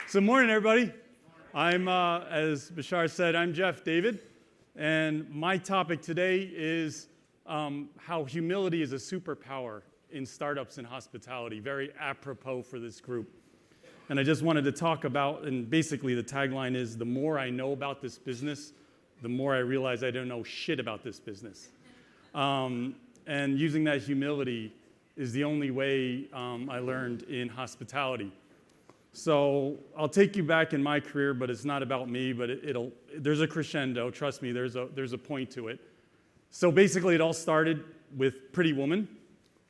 So morning, everybody. I'm, as Bashar said, I'm Jeff David, and my topic today is how humility is a superpower in startups and hospitality, very apropos for this group. And I just wanted to talk about, and basically the tagline is, the more I know about this business, the more I realize I don't know shit about this business. And using that humility is the only way I learned in hospitality. So I'll take you back in my career, but it's not about me, but there's a crescendo, trust me, there's a point to it. So basically it all started with Pretty Woman,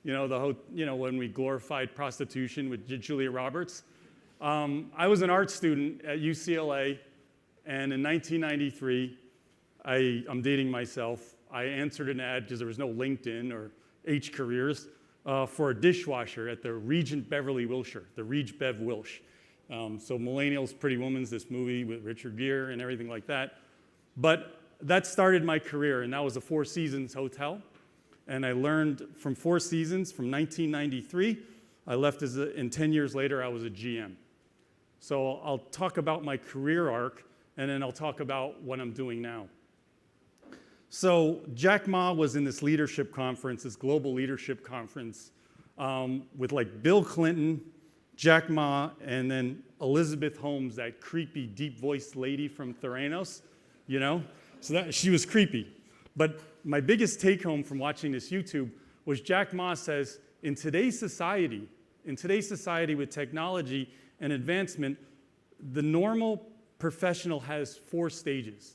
when we glorified prostitution with Julia Roberts. I was an art student at UCLA, and in 1993, I'm dating myself, I answered an ad because there was no LinkedIn or H Careers for a dishwasher at the Regent Beverly Wilshire, the Reg Bev Wilsh. So Millennials, Pretty Woman's, this movie with Richard Gere and everything like that. But that started my career, and that was a Four Seasons hotel. And I learned from Four Seasons from 1993. I left and 10 years later, I was a GM. So I'll talk about my career arc, and then I'll talk about what I'm doing now. So Jack Ma was in this leadership conference, this global leadership conference, with like Bill Clinton, Jack Ma, and then Elizabeth Holmes, that creepy, deep-voiced lady from Theranos, So she was creepy. But my biggest take-home from watching this YouTube was Jack Ma says, in today's society with technology and advancement, the normal professional has 4 stages.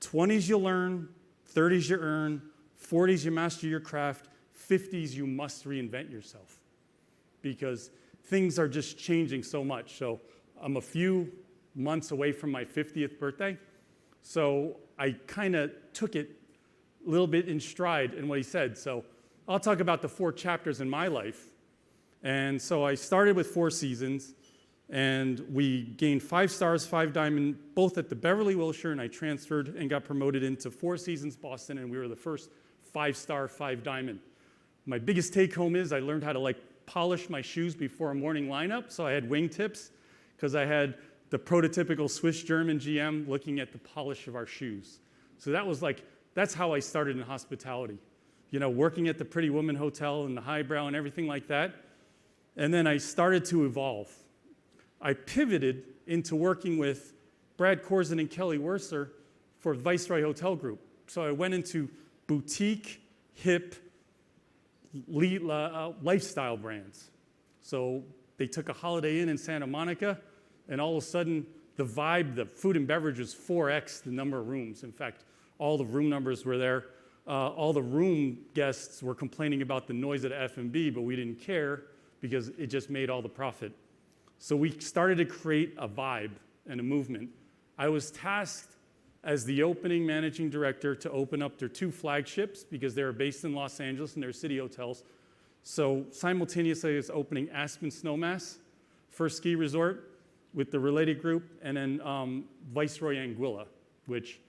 20s you learn, 30s you earn, 40s you master your craft, 50s you must reinvent yourself. Because things are just changing so much. So I'm a few months away from my 50th birthday. So I kind of took it a little bit in stride in what he said. So I'll talk about the 4 chapters in my life. And so I started with Four Seasons, and we gained 5 stars, 5 diamond, both at the Beverly Wilshire, and I transferred and got promoted into Four Seasons Boston, and we were the first 5-star, 5 diamond. My biggest take home is I learned how to polish my shoes before a morning lineup, so I had wingtips, because I had the prototypical Swiss German GM looking at the polish of our shoes. So that's how I started in hospitality. Working at the Pretty Woman Hotel and the highbrow and everything like that. And then I started to evolve. I pivoted into working with Brad Korzen and Kelly Werser for Viceroy Hotel Group. So I went into boutique, hip, lifestyle brands. So they took a Holiday Inn in Santa Monica, and all of a sudden, the vibe, the food and beverage was 4x the number of rooms. In fact, all the room numbers were there. All the room guests were complaining about the noise at F&B, but we didn't care because it just made all the profit. So we started to create a vibe and a movement. I was tasked as the opening managing director to open up their 2 flagships because they were based in Los Angeles and they're city hotels. So simultaneously, I was opening Aspen Snowmass, first ski resort with the related group, and then Viceroy Anguilla, which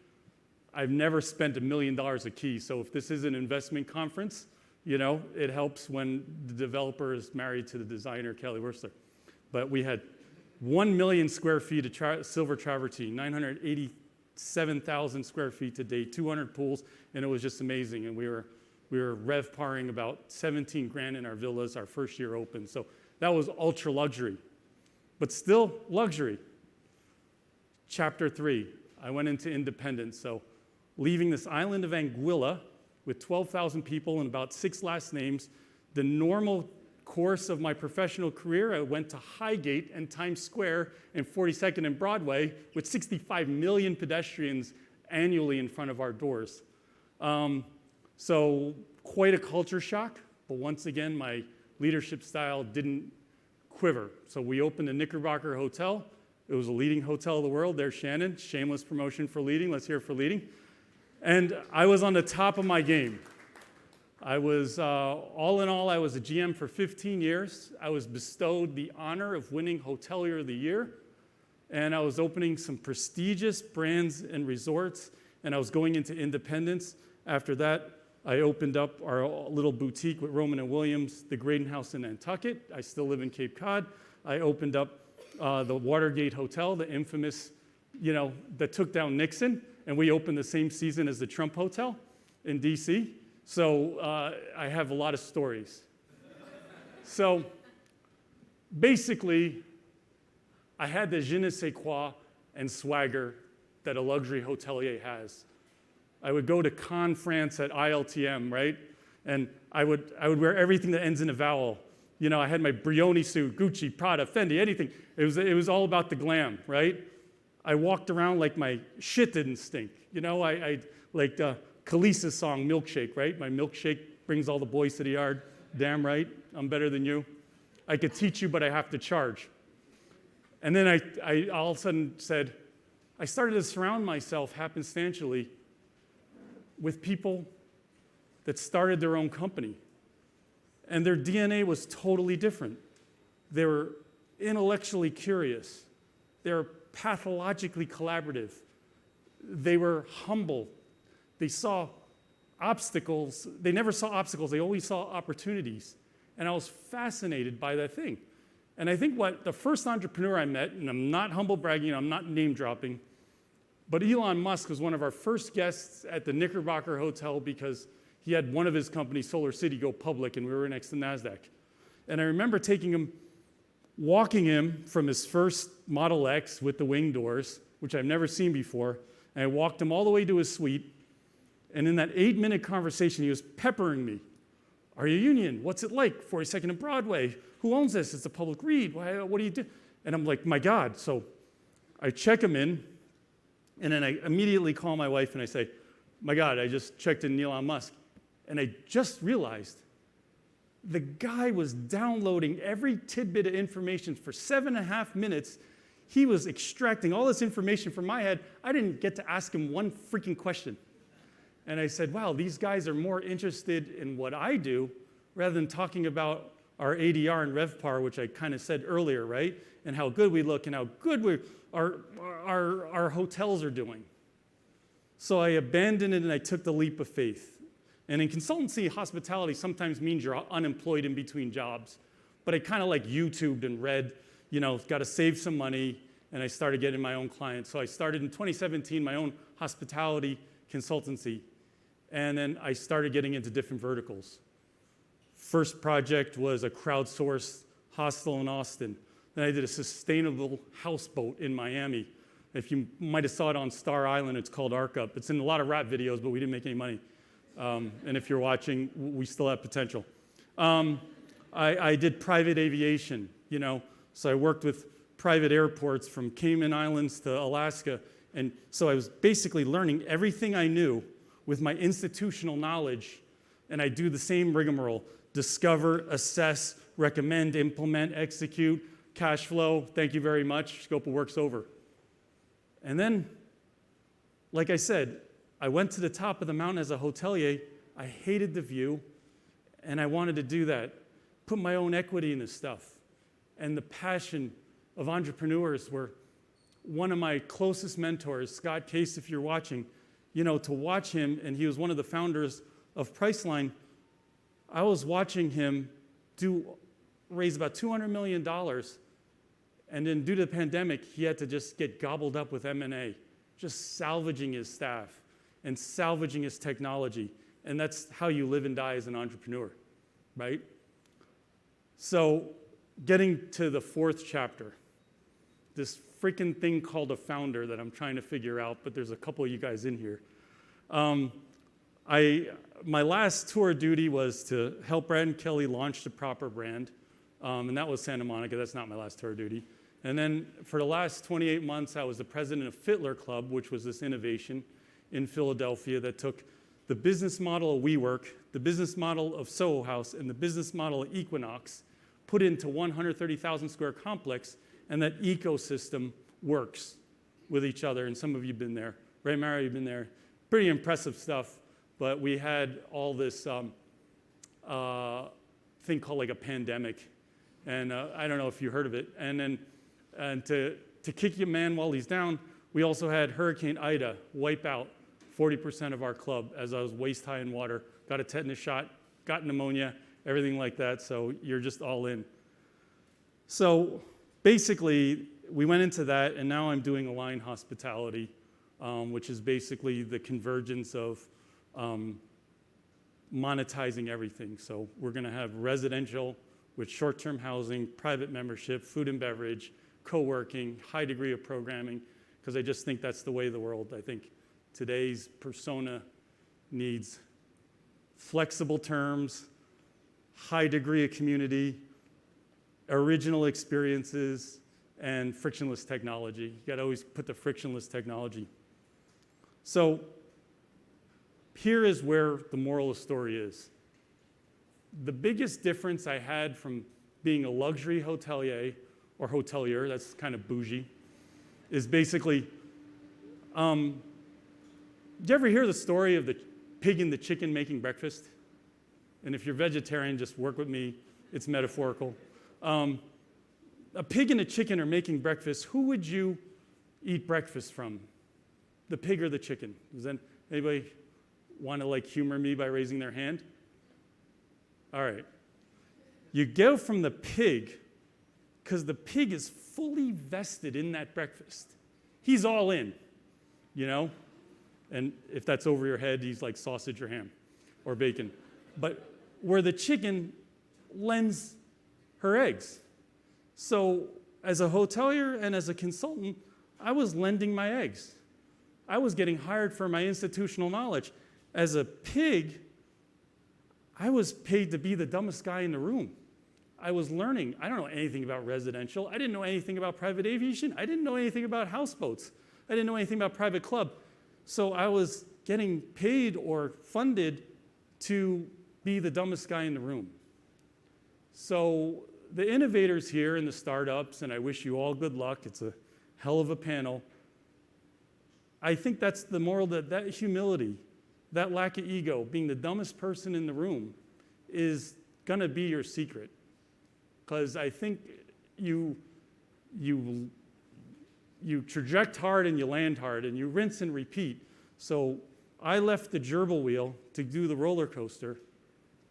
I've never spent $1 million a key. So if this is an investment conference, it helps when the developer is married to the designer, Kelly Wersler. But we had 1 million square feet of silver travertine, 987,000 square feet to date, 200 pools, and it was just amazing. And we were rev-parring about 17 grand in our villas our first year open. So that was ultra luxury, but still luxury. Chapter 3, I went into independence. So leaving this island of Anguilla with 12,000 people and about 6 last names, the normal course of my professional career, I went to Highgate and Times Square and 42nd and Broadway with 65 million pedestrians annually in front of our doors. So quite a culture shock, but once again, my leadership style didn't quiver. So we opened the Knickerbocker Hotel. It was a leading hotel of the world. There's Shannon, shameless promotion for leading. Let's hear it for leading. And I was on the top of my game. I was, all in all, I was a GM for 15 years. I was bestowed the honor of winning Hotelier of the Year. And I was opening some prestigious brands and resorts, and I was going into independence. After that, I opened up our little boutique with Roman & Williams, the Graydon House in Nantucket. I still live in Cape Cod. I opened up the Watergate Hotel, the infamous, that took down Nixon, and we opened the same season as the Trump Hotel in DC. So I have a lot of stories. So basically, I had the je ne sais quoi and swagger that a luxury hotelier has. I would go to Cannes, France at ILTM, right? And I would wear everything that ends in a vowel. I had my Brioni suit, Gucci, Prada, Fendi, anything. It was all about the glam, right? I walked around like my shit didn't stink. I like Khalees's song, Milkshake, right? My milkshake brings all the boys to the yard. Damn right, I'm better than you. I could teach you, but I have to charge. And then I all of a sudden said, I started to surround myself happenstantially with people that started their own company. And their DNA was totally different. They were intellectually curious. They were pathologically collaborative. They were humble. They saw obstacles. They never saw obstacles. They always saw opportunities. And I was fascinated by that thing. And I think what the first entrepreneur I met, and I'm not humble bragging, I'm not name dropping, but Elon Musk was one of our first guests at the Knickerbocker Hotel because he had one of his companies, Solar City, go public, and we were next to NASDAQ. And I remember walking him from his first Model X with the wing doors, which I've never seen before, and I walked him all the way to his suite, and in that 8-minute conversation, he was peppering me. Are you union? What's it like? 42nd and Broadway. Who owns this? It's a public REIT. What do you do? And I'm like, my God. So I check him in, and then I immediately call my wife and I say, my God, I just checked in Elon Musk. And I just realized the guy was downloading every tidbit of information for 7.5 minutes. He was extracting all this information from my head. I didn't get to ask him one freaking question. And I said, wow, these guys are more interested in what I do rather than talking about our ADR and RevPAR, which I kind of said earlier, right? And how good we look and how good our hotels are doing. So I abandoned it and I took the leap of faith. And in consultancy, hospitality sometimes means you're unemployed in between jobs. But I kind of like YouTubed and read, got to save some money, and I started getting my own clients. So I started in 2017 my own hospitality consultancy, and then I started getting into different verticals. First project was a crowdsourced hostel in Austin. Then I did a sustainable houseboat in Miami. If you might have saw it on Star Island, it's called Arc Up. It's in a lot of rap videos, but we didn't make any money. And if you're watching, we still have potential. I did private aviation, so I worked with private airports from Cayman Islands to Alaska. And so I was basically learning everything I knew with my institutional knowledge. And I do the same rigmarole: discover, assess, recommend, implement, execute, cash flow, thank you very much, scope of work's over. And then, like I said, I went to the top of the mountain as a hotelier. I hated the view, and I wanted to do that, put my own equity in this stuff. And the passion of entrepreneurs were one of my closest mentors, Scott Case, if you're watching, to watch him, and he was one of the founders of Priceline. I was watching him raise about $200 million, and then due to the pandemic, he had to just get gobbled up with M&A, just salvaging his staff and salvaging his technology. And that's how you live and die as an entrepreneur, right? So getting to the fourth chapter, this freaking thing called a founder that I'm trying to figure out, but there's a couple of you guys in here. My last tour of duty was to help Brad and Kelly launch the proper brand, and that was Santa Monica. That's not my last tour of duty. And then for the last 28 months, I was the president of Fitler Club, which was this innovation in Philadelphia that took the business model of WeWork, the business model of Soho House, and the business model of Equinox, put into 130,000 square complex, and that ecosystem works with each other. And some of you have been there. Right, Mara, you've been there. Pretty impressive stuff. But we had all this thing called like a pandemic. And I don't know if you heard of it. And to kick your man while he's down, we also had Hurricane Ida wipe out 40% of our club as I was waist high in water, got a tetanus shot, got pneumonia, everything like that. So you're just all in. So basically, we went into that, and now I'm doing Align Hospitality, which is basically the convergence of monetizing everything. So we're going to have residential with short-term housing, private membership, food and beverage, co-working, high degree of programming, because I just think that's the way of the world. I think today's persona needs flexible terms, high degree of community, original experiences, and frictionless technology. You got to always put the frictionless technology. So here is where the moral of the story is. The biggest difference I had from being a luxury hotelier or hotelier, that's kind of bougie, is basically, did you ever hear the story of the pig and the chicken making breakfast? And if you're vegetarian, just work with me, it's metaphorical. A pig and a chicken are making breakfast. Who would you eat breakfast from? The pig or the chicken? Does anybody want to like humor me by raising their hand? All right. You go from the pig because the pig is fully vested in that breakfast. He's all in, you know? And if that's over your head, he's like sausage or ham or bacon. But where the chicken lends her eggs. So as a hotelier and as a consultant, I was lending my eggs. I was getting hired for my institutional knowledge. As a pig, I was paid to be the dumbest guy in the room. I was learning. I don't know anything about residential. I didn't know anything about private aviation. I didn't know anything about houseboats. I didn't know anything about private club. So I was getting paid or funded to be the dumbest guy in the room. So the innovators here in the startups, and I wish you all good luck. It's a hell of a panel. I think that's the moral, that humility, that lack of ego, being the dumbest person in the room is going to be your secret. Because I think you traject hard and you land hard and you rinse and repeat. So I left the gerbil wheel to do the roller coaster,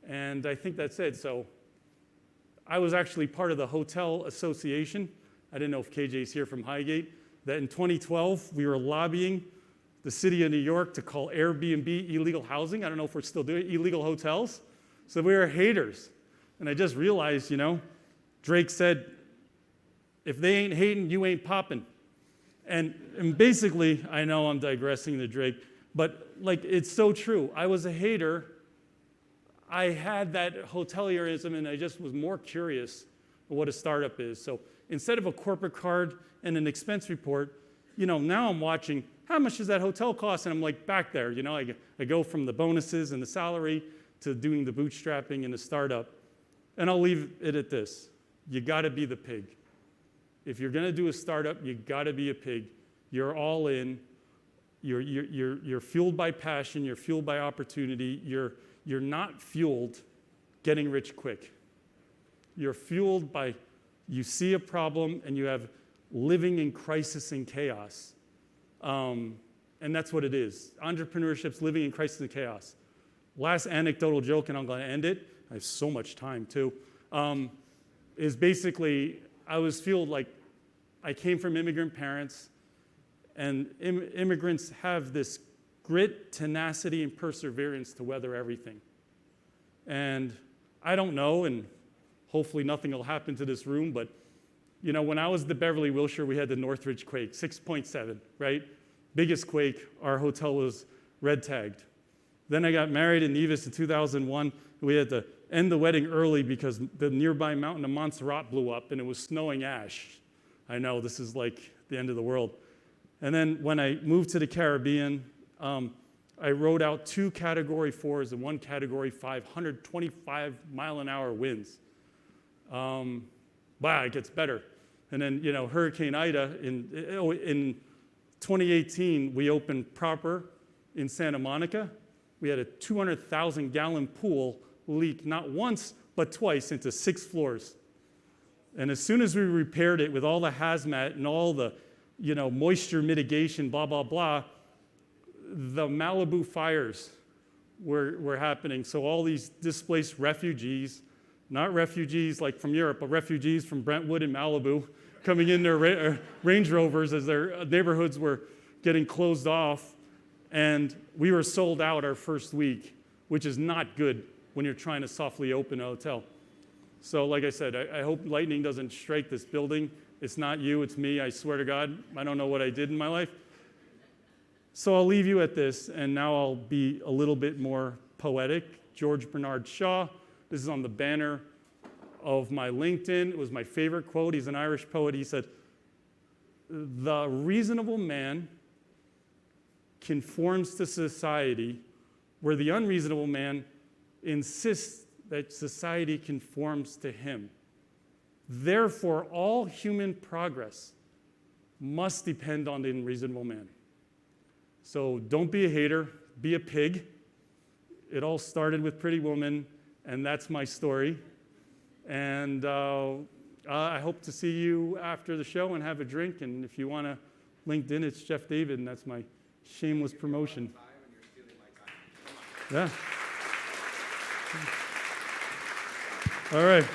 and I think that's it. So I was actually part of the hotel association. I didn't know if KJ's here from Highgate, that in 2012 we were lobbying the city of New York to call Airbnb illegal housing. I don't know if we're still doing illegal hotels. So we were haters. And I just realized, you know, Drake said, if they ain't hating, you ain't popping. And basically, I know I'm digressing to Drake, but like it's so true. I was a hater. I had that hotelierism, and I just was more curious of what a startup is. So instead of a corporate card and an expense report, you know, now I'm watching, how much does that hotel cost? And I'm like back there, you know, I go from the bonuses and the salary to doing the bootstrapping and the startup. And I'll leave it at this. You gotta be the pig. If you're gonna do a startup, you gotta be a pig. You're all in. You're fueled by passion. You're fueled by opportunity. You're not fueled getting rich quick. You're fueled by, you see a problem and you have living in crisis and chaos. And that's what it is. Entrepreneurship's living in crisis and chaos. Last anecdotal joke, and I'm going to end it. I have so much time too. Is basically, I was fueled like I came from immigrant parents, and immigrants have this grit, tenacity, and perseverance to weather everything. And I don't know, and hopefully nothing will happen to this room, but you know, when I was at the Beverly Wilshire, we had the Northridge quake, 6.7, right? Biggest quake. Our hotel was red tagged. Then I got married in Nevis in 2001. We had to end the wedding early because the nearby mountain of Montserrat blew up and it was snowing ash. I know, this is like the end of the world. And then when I moved to the Caribbean, I rode out 2 Category 4s and 1 Category 5, 125-mile-an-hour winds. Wow, it gets better. And then, you know, Hurricane Ida, in 2018, we opened proper in Santa Monica. We had a 200,000-gallon pool leak not once, but twice into 6 floors. And as soon as we repaired it with all the hazmat and all the, you know, moisture mitigation, blah, blah, blah, the Malibu fires were happening. So all these displaced refugees Not refugees like from Europe, but refugees from Brentwood and Malibu coming in their Range Rovers as their neighborhoods were getting closed off. And we were sold out our first week, which is not good when you're trying to softly open a hotel. So like I said, I hope lightning doesn't strike this building. It's not you, it's me, I swear to God. I don't know what I did in my life. So I'll leave you at this, and now I'll be a little bit more poetic. George Bernard Shaw. This is on the banner of my LinkedIn. It was my favorite quote. He's an Irish poet. He said, "The reasonable man conforms to society where the unreasonable man insists that society conforms to him. Therefore, all human progress must depend on the unreasonable man." So don't be a hater, be a pig. It all started with Pretty Woman, and that's my story. And I hope to see you after the show and have a drink. And if you want to LinkedIn, it's Jeff David, and that's my shameless promotion. Yeah. All right.